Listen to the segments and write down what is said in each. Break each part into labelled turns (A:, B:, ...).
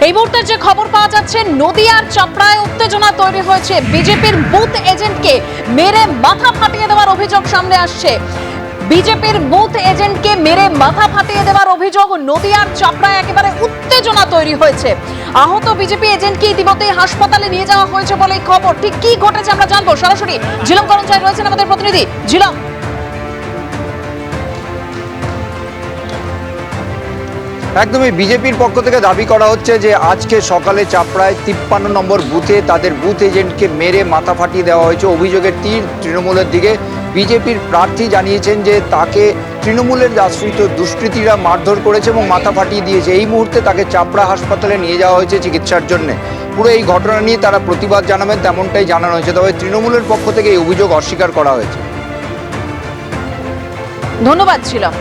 A: এই মুহূর্তে যে খবর পাওয়া যাচ্ছে, নদিয়ার চাপড়ায় উত্তেজনা তৈরি হয়েছে। বিজেপির বুথ এজেন্টকে মেরে মাথা ফাটিয়ে দেওয়ার অভিযোগ সামনে আসছে। বিজেপির বুথ এজেন্টকে মেরে মাথা ফাটিয়ে দেওয়ার অভিযোগ নদিয়ার চাপড়ায় একেবারে উত্তেজনা তৈরি হয়েছে। আহত বিজেপি এজেন্টকে ইতিমধ্যে হাসপাতালে নিয়ে যাওয়া হয়েছে বলে খবর। ঠিক কি ঘটেছে আমরা জানবো। সরাসরি ঝিলম করঞ্জায় রয়েছেন আমাদের প্রতিনিধি ঝিলম।
B: একদমই বিজেপির পক্ষ থেকে দাবি করা হচ্ছে যে আজকে সকালে চাপড়ায় 53 নম্বর বুথে তাদের বুথ এজেন্টকে মেরে মাথা ফাটিয়ে দেওয়া হয়েছে। অভিযোগের তীর তৃণমূলের দিকে। বিজেপির প্রার্থী জানিয়েছেন যে তাকে তৃণমূলের আশ্রিত দুষ্কৃতীরা মারধর করেছে এবং মাথা ফাটিয়ে দিয়েছে। এই মুহূর্তে তাকে চাপড়া হাসপাতালে নিয়ে যাওয়া হয়েছে চিকিৎসার জন্য। পুরো এই ঘটনা নিয়ে তারা প্রতিবাদ জানাবেন তেমনটাই জানানো হয়েছে, তবে তৃণমূলের পক্ষ থেকে এই অভিযোগ অস্বীকার করা হয়েছে।
A: ধন্যবাদ ছিলাম।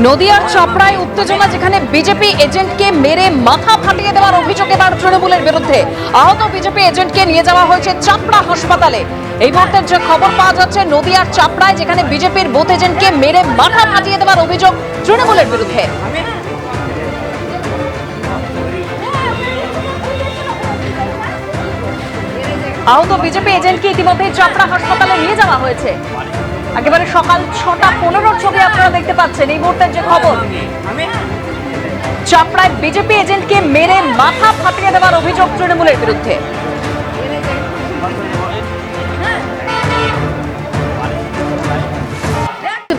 A: নদিয়ার চাপড়ায় উত্তেজনা, যেখানে বিজেপি এজেন্টকে মেরে মাথা ফাটিয়ে দেওয়ার অভিযোগ এবার তৃণমূলের বিরুদ্ধে। আহত বিজেপি এজেন্টকে নিয়ে যাওয়া হয়েছে চাপড়া হাসপাতালে। এই মুহূর্তে যে খবর পাওয়া যাচ্ছে, নদিয়ার চাপড়ায় যেখানে বিজেপির বুথ এজেন্টকে মেরে মাথা ফাটিয়ে দেওয়ার অভিযোগ তৃণমূলের বিরুদ্ধে। আহত বিজেপি এজেন্টকে ইতিমধ্যে চাপড়া হাসপাতালে নিয়ে যাওয়া হয়েছে। একেবারে সকাল 6:15 ছবি আপনারা দেখতে পাচ্ছেন। এই মুহূর্তের যে খবর, চাপড়ায় বিজেপি এজেন্টকে মেরে মাথা ফাটিয়ে দেওয়ার অভিযোগ তৃণমূলের বিরুদ্ধে।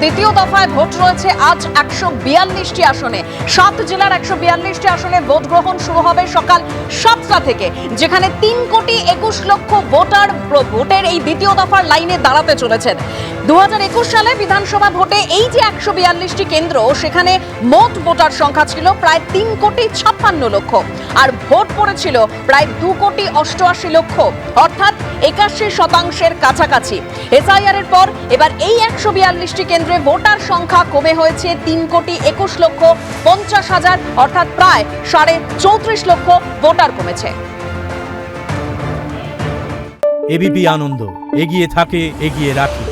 A: দ্বিতীয় দফায় ভোট রয়েছে আজ 142টি আসনে। 7 জেলার 142টি আসনে ভোট গ্রহণ শুরু হবে সকাল 7টা থেকে, যেখানে 3,21,00,000 ভোটার ভোটের এই দ্বিতীয় দফার লাইনে দাঁড়াতে চলেছেন। 2021 সালে বিধানসভা ভোটে এই যে 142টি কেন্দ্র, সেখানে মোট ভোটার সংখ্যা ছিল প্রায় 3,56,00,000 আর ভোট পড়েছিল প্রায় 2,88,00,000, অর্থাৎ 81% কাছাকাছি। এসআইআর এর পর এবার এই 142টি কেন্দ্রে ভোটার সংখ্যা কমে হয়েছে 3,21,50,000, অর্থাৎ প্রায় 34.5 ভোটার কমেছে।
C: এবিপি আনন্দ, এগিয়ে থাকে, এগিয়ে রাখে।